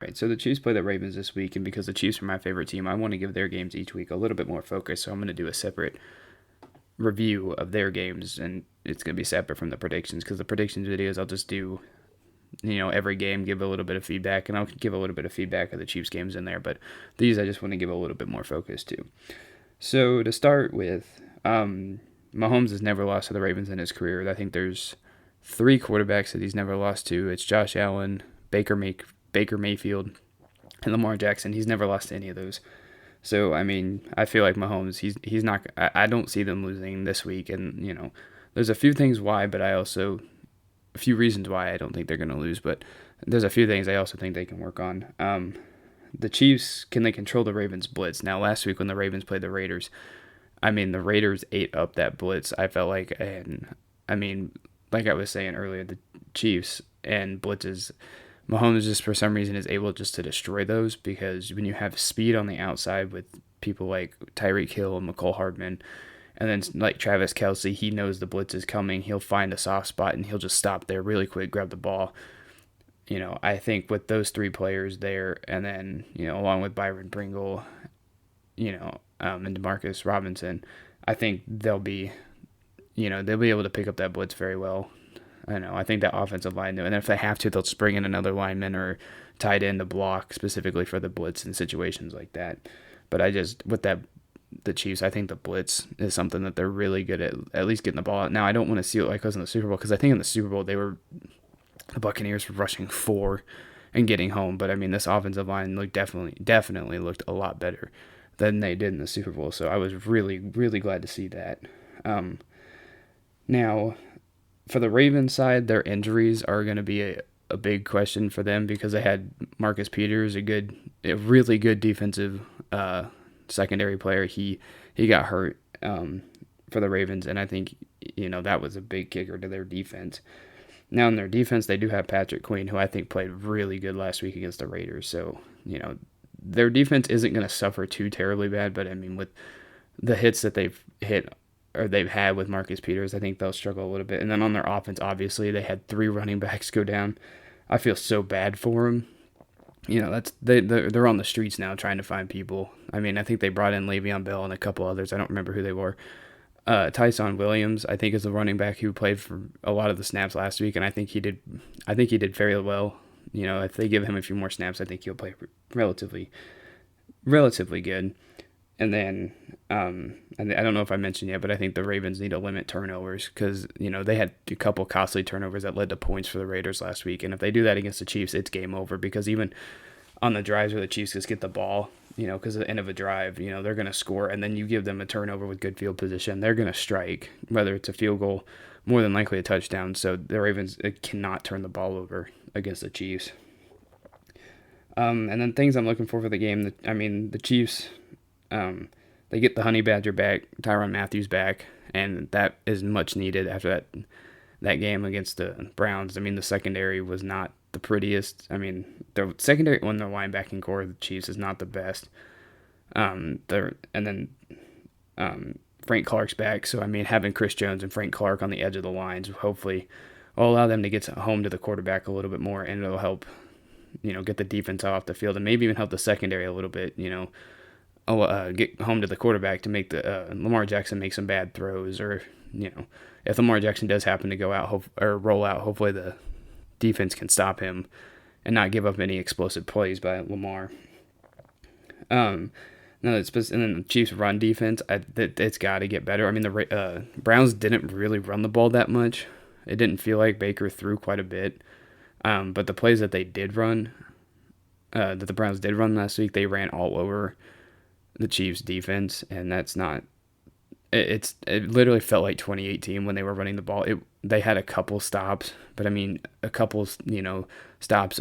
right, so the Chiefs play the Ravens this week, and because the Chiefs are my favorite team, I want to give their games each week a little bit more focus. So I'm going to do a separate review of their games, and it's going to be separate from the predictions because the predictions videos I'll just do, every game, give a little bit of feedback, and I'll give a little bit of feedback of the Chiefs games in there. But these I just want to give a little bit more focus to. So to start with, Mahomes has never lost to the Ravens in his career. I think there's three quarterbacks that he's never lost to. It's Josh Allen, Baker Mayfield, and Lamar Jackson. He's never lost to any of those. So I mean, I feel like Mahomes, he's not. I don't see them losing this week, and there's a few things why, but I also a few reasons why I don't think they're going to lose. But there's a few things I also think they can work on. The Chiefs, can they control the Ravens blitz? Now, last week when the Ravens played the Raiders, I mean, the Raiders ate up that blitz. I felt like, and I mean, like I was saying earlier, the Chiefs and blitzes, Mahomes just for some reason is able just to destroy those because when you have speed on the outside with people like Tyreek Hill and McCole Hardman, and then like Travis Kelce, he knows the blitz is coming. He'll find a soft spot and he'll just stop there really quick, grab the ball. I think with those three players there, and then, along with Byron Pringle, and Demarcus Robinson, I think they'll be able to pick up that blitz very well. I think that offensive line, and if they have to, they'll just bring in another lineman or tight end to block specifically for the blitz in situations like that. But the Chiefs, I think the blitz is something that they're really good at least getting the ball out. Now, I don't want to see it like it was in the Super Bowl because I think in the Super Bowl the Buccaneers were rushing 4 and getting home. But I mean, this offensive line definitely looked a lot better than they did in the Super Bowl. So I was really, really glad to see that. Now, for the Ravens side, their injuries are going to be a big question for them because they had Marcus Peters, a really good defensive secondary player. He got hurt for the Ravens, and I think that was a big kicker to their defense. Now, in their defense, they do have Patrick Queen, who I think played really good last week against the Raiders. So, their defense isn't going to suffer too terribly bad, but I mean, with the hits that they've had with Marcus Peters, I think they'll struggle a little bit. And then on their offense, obviously, they had 3 running backs go down. I feel so bad for them. They're on the streets now trying to find people. I mean, I think they brought in Le'Veon Bell and a couple others. I don't remember who they were. Tyson Williams, I think, is the running back who played for a lot of the snaps last week, and I think he did fairly well. If they give him a few more snaps, I think he'll play relatively good. And then, and I don't know if I mentioned yet, but I think the Ravens need to limit turnovers because, they had a couple costly turnovers that led to points for the Raiders last week. And if they do that against the Chiefs, it's game over because even on the drives where the Chiefs just get the ball, because at the end of a drive, they're going to score, and then you give them a turnover with good field position, they're going to strike, whether it's a field goal, more than likely a touchdown. So the Ravens cannot turn the ball over against the Chiefs. And then things I'm looking for the game, the Chiefs, they get the Honey Badger back, Tyrann Mathieu back, and that is much needed after that game against the Browns. I mean, the secondary was not the prettiest. I mean, the secondary when their linebacking core of the Chiefs is not the best. And then Frank Clark's back, so I mean, having Chris Jones and Frank Clark on the edge of the lines hopefully will allow them to get home to the quarterback a little bit more, and it'll help, get the defense off the field and maybe even help the secondary a little bit, get home to the quarterback to make the Lamar Jackson make some bad throws, or if Lamar Jackson does happen to go out or roll out, hopefully the defense can stop him and not give up any explosive plays by Lamar. And then the Chiefs' run defense, it's got to get better. I mean, the Browns didn't really run the ball that much. It didn't feel like Baker threw quite a bit. But the plays that they did run, that the Browns did run last week, they ran all over the Chiefs' defense, and that's not. It literally felt like 2018 when they were running the ball. They had a couple stops, but I mean, a couple stops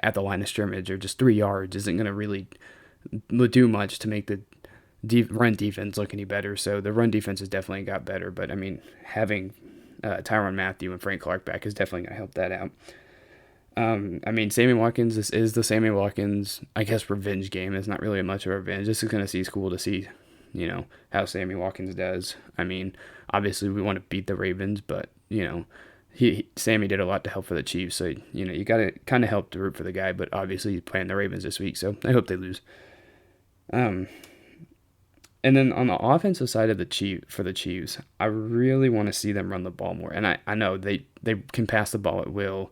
at the line of scrimmage or just 3 yards isn't going to really do much to make the run defense look any better. So the run defense has definitely got better, but I mean, having Tyrann Mathieu and Frank Clark back is definitely going to help that out. I mean, Sammy Watkins, this is the Sammy Watkins, I guess, revenge game. It's not really much of a revenge. This is going to see cool to see, how Sammy Watkins does. I mean, obviously we want to beat the Ravens, but, Sammy did a lot to help for the Chiefs, so you got to kind of help to root for the guy. But obviously, he's playing the Ravens this week, so I hope they lose. Um, and then on the offensive side of the Chiefs, I really want to see them run the ball more. And I know they can pass the ball at will.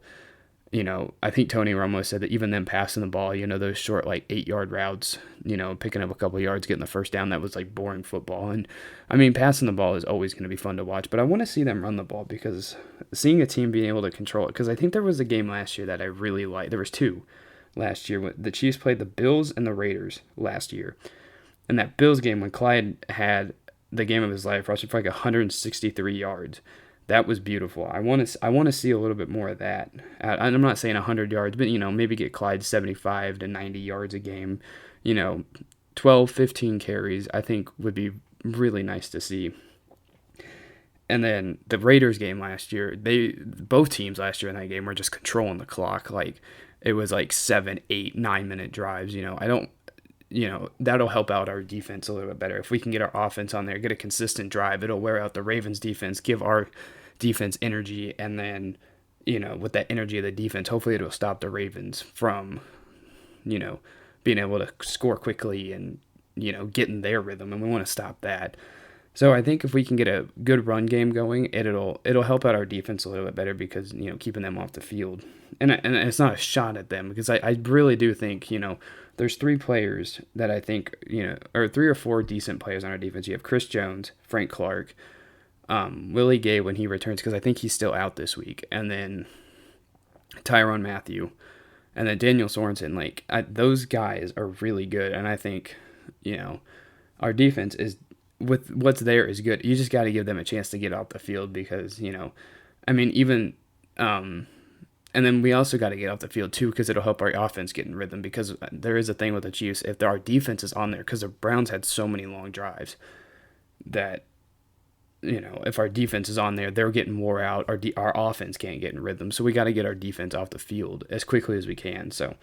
I think Tony Romo said that even them passing the ball, those short, like 8-yard routes, picking up a couple of yards, getting the first down, that was like boring football. And I mean, passing the ball is always going to be fun to watch, but I want to see them run the ball because seeing a team being able to control it, because I think there was a game last year that I really liked. There was two last year. When the Chiefs played the Bills and the Raiders last year. And that Bills game, when Clyde had the game of his life, rushing for like 163 yards, that was beautiful. I want to see a little bit more of that. I'm not saying 100 yards, but maybe get Clyde 75 to 90 yards a game. 12, 15 carries, I think would be really nice to see. And then the Raiders game last year, both teams last year in that game were just controlling the clock. Like it was like 7, 8, 9 minute drives. That'll help out our defense a little bit better. If we can get our offense on there, get a consistent drive, it'll wear out the Ravens defense, give our defense energy, and then, with that energy of the defense, hopefully it'll stop the Ravens from, being able to score quickly and, get in their rhythm, and we want to stop that. So I think if we can get a good run game going, it'll help out our defense a little bit better because keeping them off the field, and it's not a shot at them because I really do think there's three players that I think or 3 or 4 decent players on our defense. You have Chris Jones, Frank Clark, Willie Gay when he returns because I think he's still out this week, and then Tyrann Mathieu, and then Daniel Sorensen. Like those guys are really good, and I think our defense is. With what's there is good. You just got to give them a chance to get off the field because, even, and then we also got to get off the field too because it'll help our offense get in rhythm because there is a thing with the Chiefs. If our defense is on there, because the Browns had so many long drives that, if our defense is on there, they're getting wore out. Our offense can't get in rhythm. So we got to get our defense off the field as quickly as we can. So,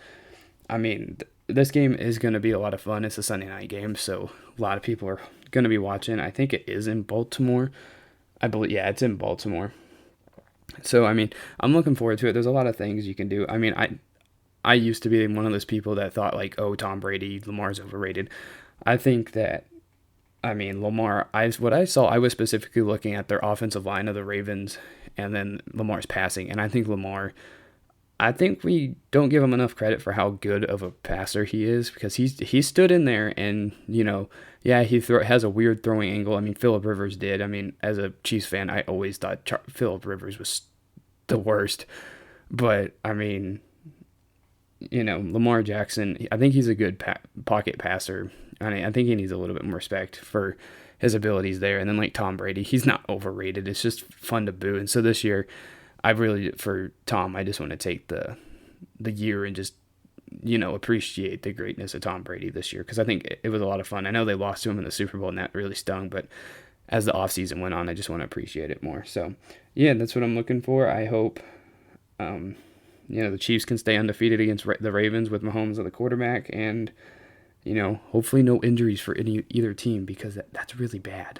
this game is going to be a lot of fun. It's a Sunday night game, so a lot of people are going to be watching. I think it is in Baltimore. I believe, yeah, it's in Baltimore. So, I'm looking forward to it. There's a lot of things you can do. I used to be one of those people that thought, like, oh, Tom Brady, Lamar's overrated. I think that, Lamar, what I saw, I was specifically looking at their offensive line of the Ravens and then Lamar's passing, and I think we don't give him enough credit for how good of a passer he is because he stood in there and, he has a weird throwing angle. Phillip Rivers did. As a Chiefs fan, I always thought Phillip Rivers was the worst. But, Lamar Jackson, I think he's a good pocket passer. I think he needs a little bit more respect for his abilities there. And then, like Tom Brady, he's not overrated. It's just fun to boo. And so this year, for Tom, I just want to take the year and just, appreciate the greatness of Tom Brady this year because I think it was a lot of fun. I know they lost to him in the Super Bowl and that really stung, but as the offseason went on, I just want to appreciate it more. So, yeah, that's what I'm looking for. I hope, the Chiefs can stay undefeated against the Ravens with Mahomes as the quarterback and, hopefully no injuries for either team because that's really bad.